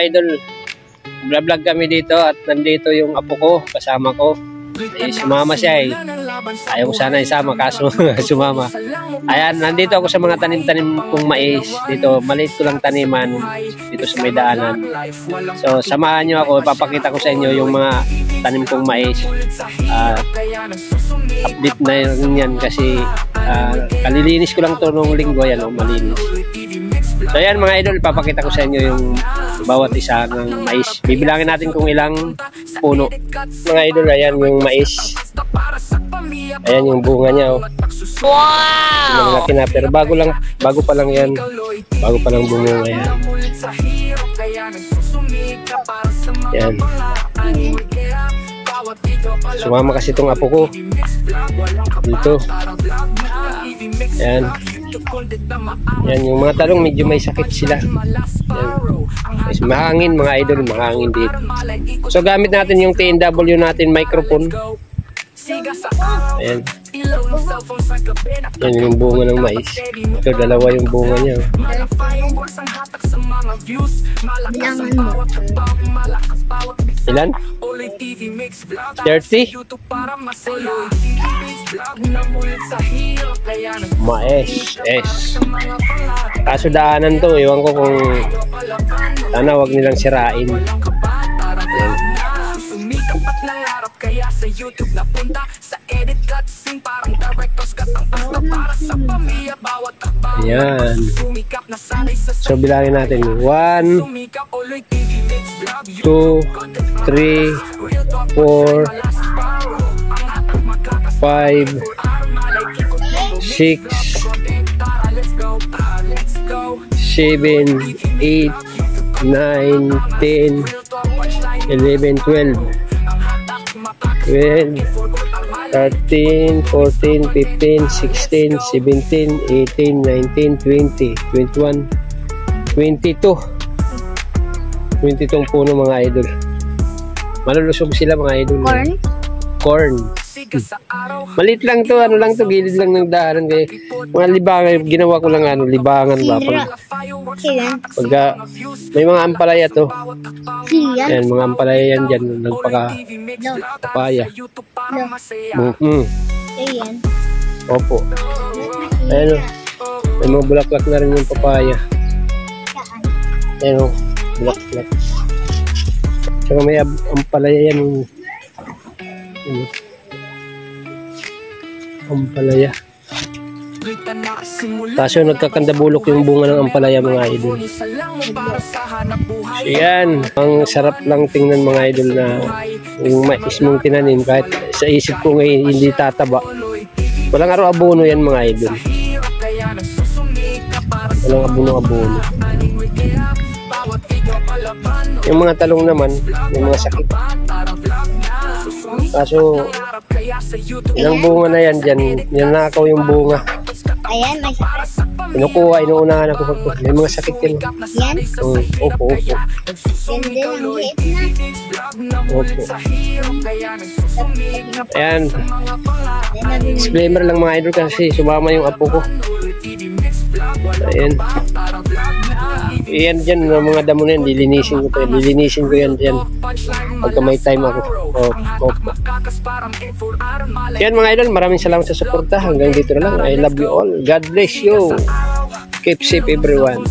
idol, vlog kami dito at nandito yung apo ko, kasama ko. Sumama siya eh. Ayaw ko sana isama kaso sumama. Ayan, nandito ako sa mga tanim-tanim kong mais. Dito, maliit ko lang taniman dito sa may daanan. So, samahan nyo ako. Ipapakita ko sa inyo yung mga tanim kong mais. Update na yan kasi kalilinis ko lang to nung linggo. Ayan, malinis. So ayan mga idol, ipapakita ko sa inyo yung bawat isa ng mais. Bibilangin natin kung ilang puno. Mga idol, ayan yung mais. Ayan yung bunga niya. Oh. Wow! Laki na, pero bago pa lang yan. Bago pa lang bunga yan. Yan. Sumama kasi itong apo ko. Dito. Ayan. Yan, yung mga talong medyo may sakit sila. Yan. Mahangin mga idol, mahangin dito. So gamit natin yung TNW natin microphone. Ayan. Yan yung bunga ng mais. Ito, dalawa yung bunga niya. Ilan? 30? Mais. Kaso daanan to, iwan ko kung sana wag nilang sirain. Yan. Kaya sa YouTube napunta sa edit cutscene parang directors katang basta para sa pamilya bawat takbo. Ayan. So bilangin natin 1 2 3 4 5 6 7 8 9 10 11 12 12, 13, 14, 15, 16, 17, 18, 19, 20, 21, 22. 22 puno mga idol. Malulusog sila mga idol. Corn. Maliit lang to, ano lang to, gilid lang ng daanan kaya mga libangan, ginawa ko lang ano, libangan ba pagka may mga ampalaya to. Ayan, mga ampalaya yan dyan, nagpaka-papaya. Ayan. Opo. Ayan o, may mga bulaklak na rin yung papaya. Ayan o, bulaklak. Saka may ampalaya yan. Ampalaya. Kaso nagkakandabulok yung bunga ng ampalaya mga idol. So yan, ang sarap lang tingnan mga idol na yung mais mong tinanim kahit sa isip ko ngayon hindi tataba. Walang araw-abono yan mga idol. Walang abono-abono. Yung mga talong naman, yung mga sakit. Kaso ilang bunga na yan dyan, yan nakaw yung bunga. Ayan, may sakit. Pinukuha, inuunahan ako. May mga sakit yan. Yan? Opo. Yan din ang liit na. Opo. Ayan. Disclaimer lang mga idol kasi sumama yung apo ko. Ayan. Ayan dyan, mga damo na yan. Lilinisin ko yan dyan. Pagka may time ako. Opo. Yan mga idol, maraming salamat sa suporta. Hanggang dito na lang. I love you all. God bless you. Keep safe everyone.